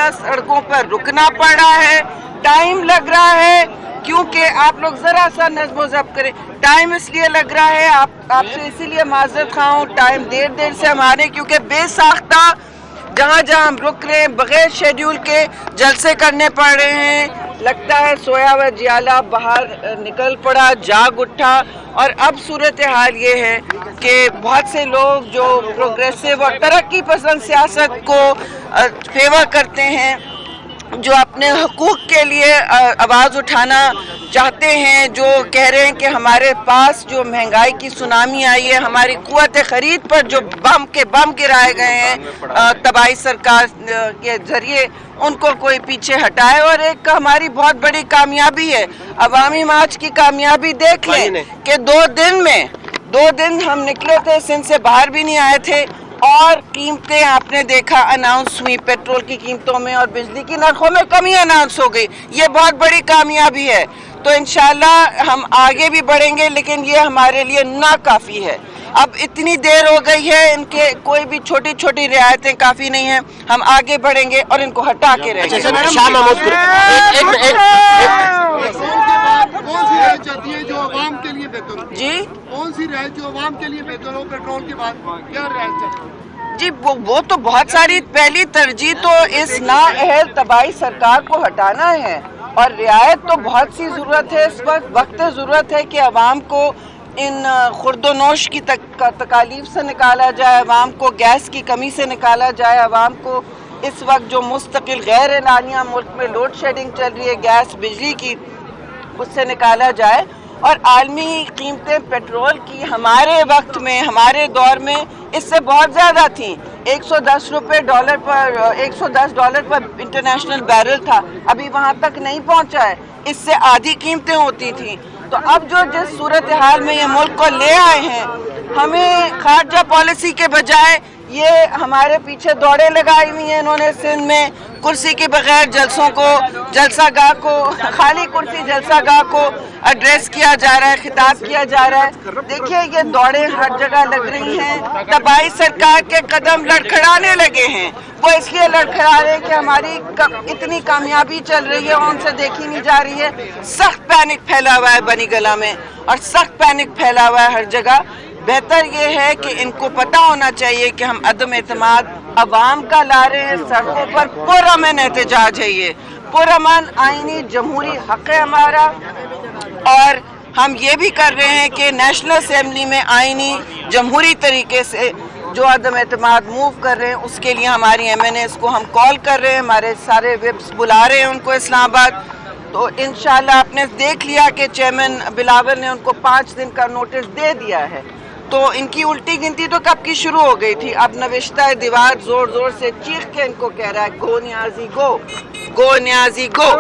ज़्यादा सड़कों पर रुकना पड़ रहा है, टाइम लग रहा है, क्योंकि आप लोग ज़रा सा नज़्म ज़ब्त करें। टाइम इसलिए लग रहा है, आपसे इसीलिए माज़रत खा हूँ, टाइम देर से हम आ रहे हैं, क्योंकि बेसाख्ता जहाँ हम रुक रहे हैं बग़ैर शेड्यूल के जलसे करने पड़ रहे हैं। लगता है सोया हुआ जियाला बाहर निकल पड़ा, जाग उठा, और अब सूरत हाल ये है कि बहुत से लोग जो प्रोग्रेसिव और तरक्की पसंद सियासत को फेवर करते हैं, जो अपने हकूक़ के लिए आवाज़ उठाना चाहते हैं, जो कह रहे हैं कि हमारे पास जो महंगाई की सुनामी आई है, हमारी क़ुव्वत ख़रीद पर जो बम गिराए गए हैं तबाही सरकार के ज़रिए, उनको कोई पीछे हटाए। और एक हमारी बहुत बड़ी कामयाबी है, अवामी मार्च की कामयाबी देख लें कि 2 दिन हम निकले थे, सिंध से बाहर भी नहीं आए थे, और कीमतें आपने देखा अनाउंस हुई, पेट्रोल की कीमतों में और बिजली की नरखों में कमी अनाउंस हो गई। ये बहुत बड़ी कामयाबी है। तो इंशाल्लाह हम आगे भी बढ़ेंगे, लेकिन ये हमारे लिए नाकाफ़ी है। अब इतनी देर हो गई है, इनके कोई भी छोटी छोटी रियायतें काफ़ी नहीं हैं। हम आगे बढ़ेंगे और इनको हटा के रहेंगे। जो आवाम के लिए बेहतर हो जी, कौन सी रियायत जो आवाम के लिए बेहतर हो पेट्रोल के बाद, क्या रियायत चाहिए? जी वो तो बहुत सारी, पहली तरजीह तो इस नाअहल तबाही सरकार को हटाना है, और रियायत तो बहुत सी ज़रूरत है। इस वक्त ज़रूरत है कि अवाम को इन खुर्दोनोश की तकालीफ से निकाला जाए, अवाम को गैस की कमी से निकाला जाए, अवाम को इस वक्त जो मुस्तकिल गैर एलानिया मुल्क में लोड शेडिंग चल रही है गैस बिजली की, उससे निकाला जाए। और आलमी कीमतें पेट्रोल की हमारे वक्त में, हमारे दौर में इससे बहुत ज़्यादा थी। 110 डॉलर पर इंटरनेशनल बैरल था, अभी वहाँ तक नहीं पहुँचा है, इससे आधी कीमतें होती थी। तो अब जो जिस सूरत हाल में ये मुल्क को ले आए हैं, हमें खारजा पॉलिसी के बजाय ये हमारे पीछे दौड़े लगाई हुई हैं इन्होंने। सिंध में कुर्सी के बगैर जलसागाह को खाली कुर्सी जलसागाह को एड्रेस किया जा रहा है, खिताब किया जा रहा है। देखिए ये दौड़े हर जगह लग रही हैं, तबाही सरकार के कदम लड़खड़ाने लगे हैं। वो इसलिए लड़खड़ा रहे हैं कि हमारी इतनी कामयाबी चल रही है और उनसे देखी नहीं जा रही है। सख्त पैनिक फैला हुआ है बनी गला में, और सख्त पैनिक फैला हुआ है हर जगह। बेहतर ये है कि इनको पता होना चाहिए कि हम अदम एतमाद अवाम का ला रहे हैं सड़कों पर। पुरअमन एहतजाज है, ये पुरअमन आईनी जमहूरी हक है हमारा, और हम ये भी कर रहे हैं कि नेशनल असेंबली में आईनी जमहूरी तरीके से जो अदम एतमाद मूव कर रहे हैं, उसके लिए हमारी MNAs को हम कॉल कर रहे हैं, हमारे सारे विप्स बुला रहे हैं उनको इस्लामाबाद। तो इंशाल्लाह आपने देख लिया कि चेयरमैन बिलावल ने उनको 5 दिन का नोटिस दे दिया है। तो इनकी उल्टी गिनती तो कब की शुरू हो गई थी। अब नविश्ता दीवार जोर जोर से चीख के इनको कह रहा है गो न्याजी गो, गो न्याजी गो।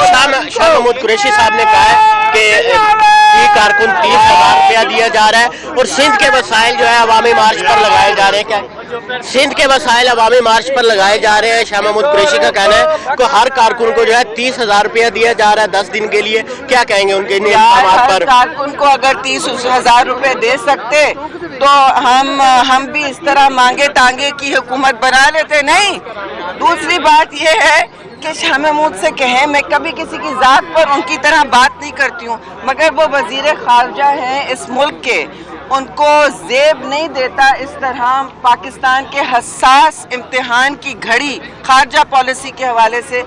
शाह महमूद कुरैशी साहब ने कहा है कि कारकुन 30,000 रुपया दिया जा रहा है, और सिंध के वसाइल जो है अवामी मार्च पर लगाए जा रहे हैं। क्या सिंध के वसाइल अवामी मार्च पर लगाए जा रहे हैं? शाह महमूद कुरैशी का कहना है कि हर कारकुन को जो है 30,000 रुपया दिया जा रहा है 10 दिन के लिए। क्या कहेंगे उनके इन इल्जामात पर? कारकुन को अगर 30,000 रुपए दे सकते तो हम भी इस तरह मांगे तांगे की हुकूमत बना लेते। नहीं, दूसरी बात यह है कि शाह महमूद से कहें, मैं कभी किसी की ज़ात पर उनकी तरह बात नहीं करती हूँ, मगर वो वज़ीर ख़ारजा हैं इस मुल्क के, उनको ज़ेब नहीं देता इस तरह पाकिस्तान के हसास इम्तिहान की घड़ी ख़ारजा पॉलिसी के हवाले से।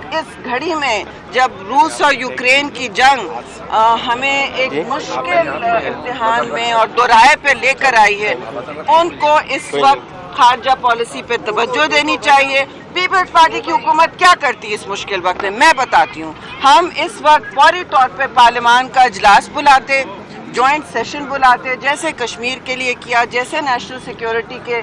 इस घड़ी में जब रूस और यूक्रेन की जंग हमें एक मुश्किल इम्तिहान में और दोराहे पे लेकर आई है, उनको इस वक्त खारजा पॉलिसी पे तवज्जो देनी चाहिए। पीपल्स पार्टी की हुकूमत क्या करती है इस मुश्किल वक्त में, मैं बताती हूँ। हम इस वक्त फौरी तौर पे पार्लियामान का इजलास बुलाते, जॉइंट सेशन बुलाते, जैसे कश्मीर के लिए किया, जैसे नेशनल सिक्योरिटी के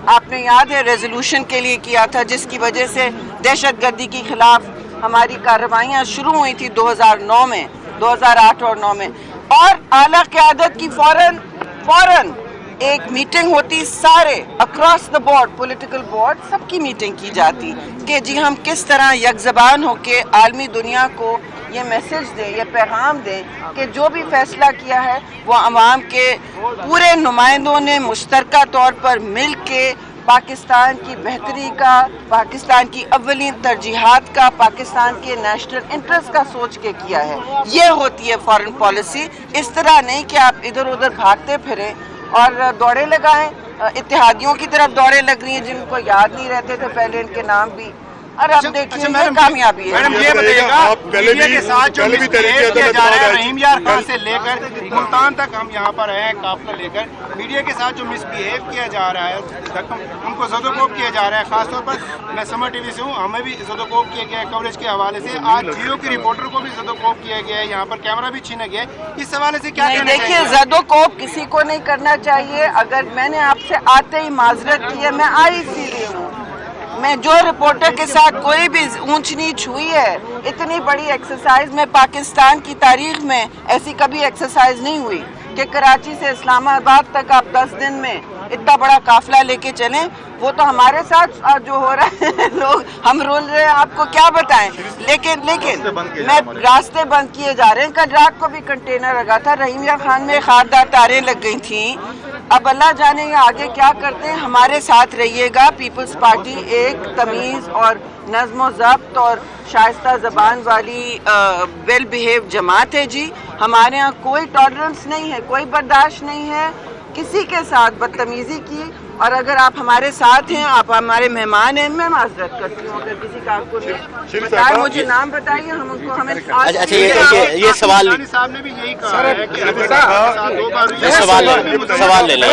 आपने याद है रेजोल्यूशन के लिए किया था, जिसकी वजह से दहशतगर्दी के खिलाफ हमारी कार्रवाइयाँ शुरू हुई थी 2009 में, 2008 और 9 में। और आला क़यादत की फौरन एक मीटिंग होती, सारे across the board political board सबकी मीटिंग की जाती कि जी हम किस तरह यकज़बान होके आलमी दुनिया को یہ میسج دیں، یہ پیغام دیں کہ جو بھی فیصلہ کیا ہے وہ عوام کے پورے نمائندوں نے مشترکہ طور پر مل کے پاکستان کی بہتری کا، پاکستان کی اولین ترجیحات کا، پاکستان کے نیشنل انٹرسٹ کا سوچ کے کیا ہے. یہ ہوتی ہے فارن پالیسی. اس طرح نہیں کہ آپ ادھر ادھر بھاگتے پھریں اور دوڑے لگائیں. اتحادیوں کی طرف دوڑے لگ رہی ہیں جن کو یاد نہیں رہتے تھے پہلے ان کے نام بھی. اور اب دیکھیے یہ کامیابی ہے. میڈم یہ بتائیے گا میڈیا کے ساتھ جو مسبہیو کیا جا رہا ہے رحیم یار خان سے لے کر ملتان تک، ہم یہاں پر ہیں قافلہ لے کر، میڈیا کے ساتھ جو مسبہیو کیا جا رہا ہے، ہم کو زدوکوب کیا جا رہا ہے. خاص طور پر میں سمر ٹی وی سے ہوں، ہمیں بھی زدوکوب کیا گیا ہے کوریج کے حوالے سے. آج جیو کے رپورٹر کو بھی زدوکوب کیا گیا ہے، یہاں پر کیمرہ بھی چھینا گیا ہے. اس حوالے سے کیا کہنا دیکھیے چاہیے؟ زدوکوب کسی کو نہیں کرنا چاہیے. اگر میں نے آپ سے آتے ہی معذرت کی ہے، میں آئی اسی لیے ہوں. میں جو رپورٹر کے ساتھ کوئی بھی اونچ نیچ ہوئی ہے، اتنی بڑی ایکسرسائز میں پاکستان کی تاریخ میں ایسی کبھی ایکسرسائز نہیں ہوئی کہ کراچی سے اسلام آباد تک آپ 10 دن میں اتنا بڑا قافلہ لے کے چلیں. وہ تو ہمارے ساتھ جو ہو رہا ہے لوگ ہم رول رہے ہیں، آپ کو کیا بتائیں. لیکن میں راستے بند کیے جا رہے ہیں. کل رات کو بھی کنٹینر لگا تھا، رحیم یار خان میں خاردار تاریں لگ گئی تھیں. اب اللہ جانے یہ آگے کیا کرتے ہیں. ہمارے ساتھ رہیے گا. پیپلز پارٹی ایک تمیز اور نظم و ضبط اور شائستہ زبان والی ویل بیہیو جماعت ہے جی. ہمارے ہاں کوئی ٹالرنس نہیں ہے، کوئی برداشت نہیں ہے کسی کے ساتھ بدتمیزی کی. اور اگر آپ ہمارے ساتھ ہیں، آپ ہمارے مہمان ہیں، میں معذرت کرتی ہوں اگر کسی کا آپ کو بتائیں. مجھے نام بتائیے، ہم ان کو ہمیں اچھا یہ سوال صاحب نے بھی یہی کہا ہے کہ سوال لے لیں.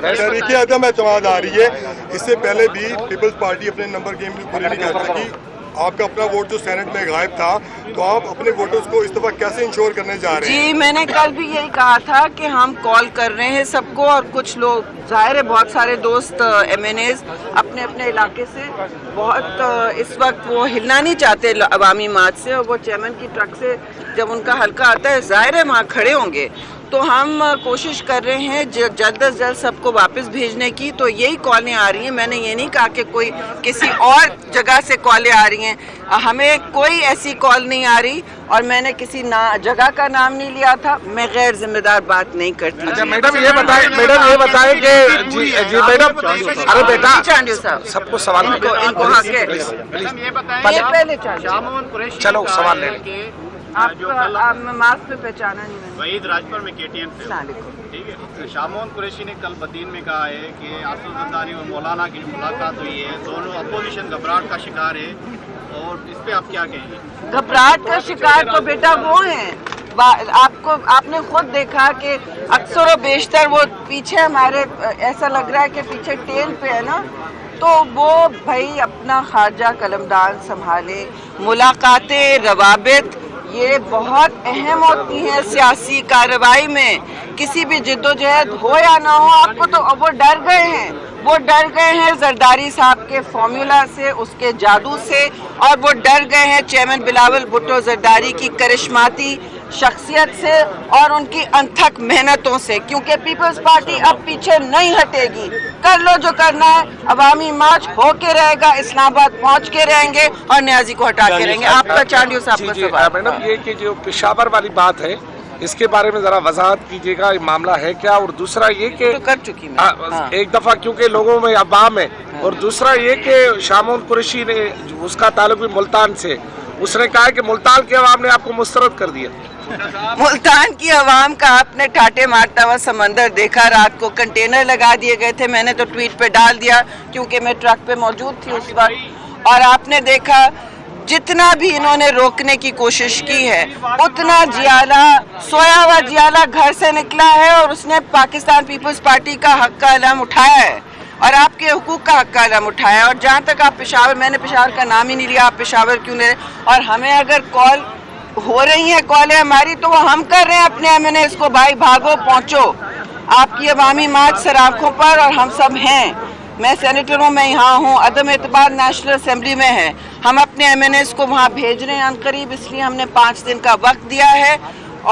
تحریک عدم اعتماد آ رہی ہے. اس سے پہلے بھی پیپلز پارٹی اپنے نمبر گیم میں پوری نہیں کر سکی. آپ کا اپنا ووٹ جو سینٹ میں غائب تھا، تو آپ اپنے ووٹرز کو اس دفعہ کیسے انشور کرنے جا رہے ہیں؟ جی میں نے کل بھی یہی کہا تھا کہ ہم کال کر رہے ہیں سب کو، اور کچھ لوگ ظاہر ہے بہت سارے دوست ایم این ایز اپنے اپنے علاقے سے بہت اس وقت وہ ہلنا نہیں چاہتے عوامی مارچ سے، اور وہ چیئرمین کی ٹرک سے جب ان کا حلقہ آتا ہے ظاہر ہے وہاں کھڑے ہوں گے. تو ہم کوشش کر رہے ہیں جلد از جلد سب کو واپس بھیجنے کی. تو یہی کالیں آ رہی ہیں. میں نے یہ نہیں کہا کہ کوئی کسی اور جگہ سے کالیں آ رہی ہیں. ہمیں کوئی ایسی کال نہیں آ رہی، اور میں نے کسی جگہ کا نام نہیں لیا تھا. میں غیر ذمہ دار بات نہیں کرتی. میڈم یہ بتائیں کہ جی میڈم، ارے بیٹا چانڈیو صاحب سب کو سوال ان کو ہاں کے پہلے چلو سوال لے لیں. آپ ماسک پہ پہچانا نہیں میں نے. وحید راجپور میں KTN سے. السلام علیکم. ٹھیک ہے. شاہ محمد قریشی نے کل بدین میں کہا ہے کہ آصف زرداری اور مولانا کی جو ملاقات ہوئی ہے، دونوں اپوزیشن گھبراہٹ کا شکار ہے، اور اس پہ آپ کیا کہیں گے؟ گھبراہٹ کا شکار تو بیٹا وہ ہیں. آپ نے خود دیکھا کہ اکثر و بیشتر وہ پیچھے ہمارے ایسا لگ رہا ہے کہ پیچھے ٹیل پہ ہے نا. تو وہ بھائی اپنا خارجہ قلمدان سنبھالے. ملاقاتیں، روابط یہ بہت اہم ہوتی ہیں سیاسی کارروائی میں. کسی بھی جدوجہد ہو یا نہ ہو، آپ کو تو وہ ڈر گئے ہیں زرداری صاحب کے فارمولا سے، اس کے جادو سے، اور وہ ڈر گئے ہیں چیئرمین بلاول بھٹو زرداری کی کرشماتی شخصیت سے اور ان کی انتھک محنتوں سے. کیونکہ پیپلز پارٹی اب پیچھے نہیں ہٹے گی. کر لو جو کرنا ہے. عوامی مارچ ہو کے رہے گا، اسلام آباد پہنچ کے رہیں گے، اور نیازی کو ہٹا کے رہیں گے. آپ کا چانڈیو صاحب کا سوال. میڈم یہ کہ جو پشاور والی بات ہے، اس کے بارے میں ذرا وضاحت کیجیے گا، یہ معاملہ ہے کیا؟ اور دوسرا یہ کہ تو کر چکی میں ایک دفعہ کیونکہ لوگوں میں عوام ہے، اور دوسرا یہ کہ شاہ محمود قریشی نے اس کا تعلق بھی ملتان سے، اس نے کہا کہ ملتان کے عوام نے آپ کو مسترد کر دیا. ملتان کی عوام کا آپ نے ٹاٹے مارتا ہوا سمندر دیکھا. رات کو کنٹینر لگا دیے گئے تھے. میں نے تو ٹویٹ پہ ڈال دیا کیونکہ میں ٹرک پہ موجود تھی اس وقت. اور آپ نے دیکھا جتنا بھی انہوں نے روکنے کی کوشش کی ہے، اتنا جیالہ، سویا ہوا جیالہ گھر سے نکلا ہے، اور اس نے پاکستان پیپلز پارٹی کا حق کا علم اٹھایا ہے، اور آپ کے حقوق کا حق کا علم اٹھایا ہے. اور جہاں تک آپ پشاور، میں نے پشاور کا نام ہی نہیں لیا، آپ پشاور کیوں لے رہے؟ اور ہمیں اگر کال ہو رہی ہیں، کالیں ہماری، تو وہ ہم کر رہے ہیں اپنے ایم این ایز کو، بھائی بھاگو پہنچو. آپ کی عوامی مارچ سراخوں پر، اور ہم سب ہیں. میں سینیٹر ہوں، میں یہاں ہوں. عدم اعتماد نیشنل اسمبلی میں ہے. ہم اپنے ایم این ایز کو وہاں بھیج رہے ہیں عنقریب. اس لیے ہم نے 5 دن کا وقت دیا ہے،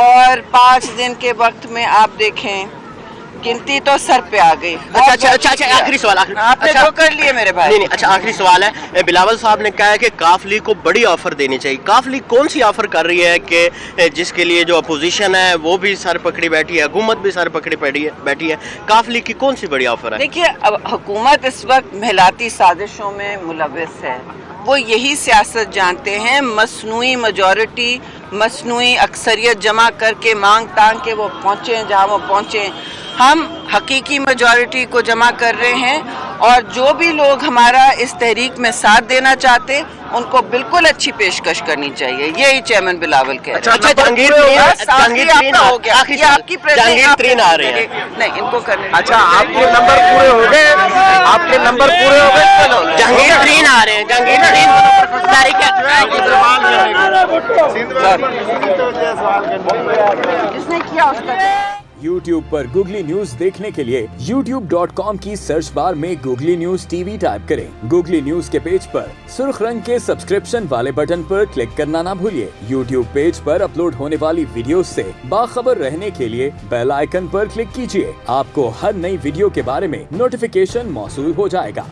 اور 5 دن کے وقت میں آپ دیکھیں गिनती तो सर पे आ गई। अच्छा, आखिरी सवाल आपने जो कर लिए मेरे भाई। नहीं, अच्छा, आखिरी सवाल है। बिलावल साहब ने कहा है कि काफ लीग को बड़ी ऑफर देनी चाहिए। काफ लीग कौन सी ऑफर कर रही है कि जिसके लिए जो अपोजिशन है वो भी सर पकड़ी बैठी है, हुकूमत भी सर पकड़ी बैठी है, काफ लीग की कौन सी बड़ी ऑफर है? देखिए, अब हुकूमत इस वक्त महलाती साजिशों में मुलव्वस है। वो यही सियासत जानते हैं, मसनूई मेजॉरिटी, मसनूई अक्सरियत जमा करके मांग तांग के वो पहुँचें जहाँ वो पहुँचें। हम हकीकी मेजॉरिटी को जमा कर रहे हैं और जो भी लोग हमारा इस तहरीक में साथ देना चाहते उनको बिल्कुल अच्छी पेशकश करनी चाहिए। यही चेयरमैन बिलावल कह रहे हैं। अच्छा, जहांगीर हो गया, ये आपकी जहांगीर तरीन आ रहे हैं। नहीं, इनको करने। अच्छा, आपके नंबर पूरे हो गए, आपके नंबर पूरे हो गए। चलो, जहांगीर तरीन आ रहे हैं, जहांगीर तरीन जिसने किया उसका। YouTube पर गूगली न्यूज देखने के लिए youtube.com की सर्च बार में गूगली न्यूज टीवी टाइप करें। गूगली न्यूज के पेज पर सुर्ख रंग के सब्सक्रिप्शन वाले बटन पर क्लिक करना ना भूलिए। YouTube पेज पर अपलोड होने वाली वीडियोस से बाखबर रहने के लिए बेल आइकन पर क्लिक कीजिए। आपको हर नई वीडियो के बारे में नोटिफिकेशन मौसूल हो जाएगा।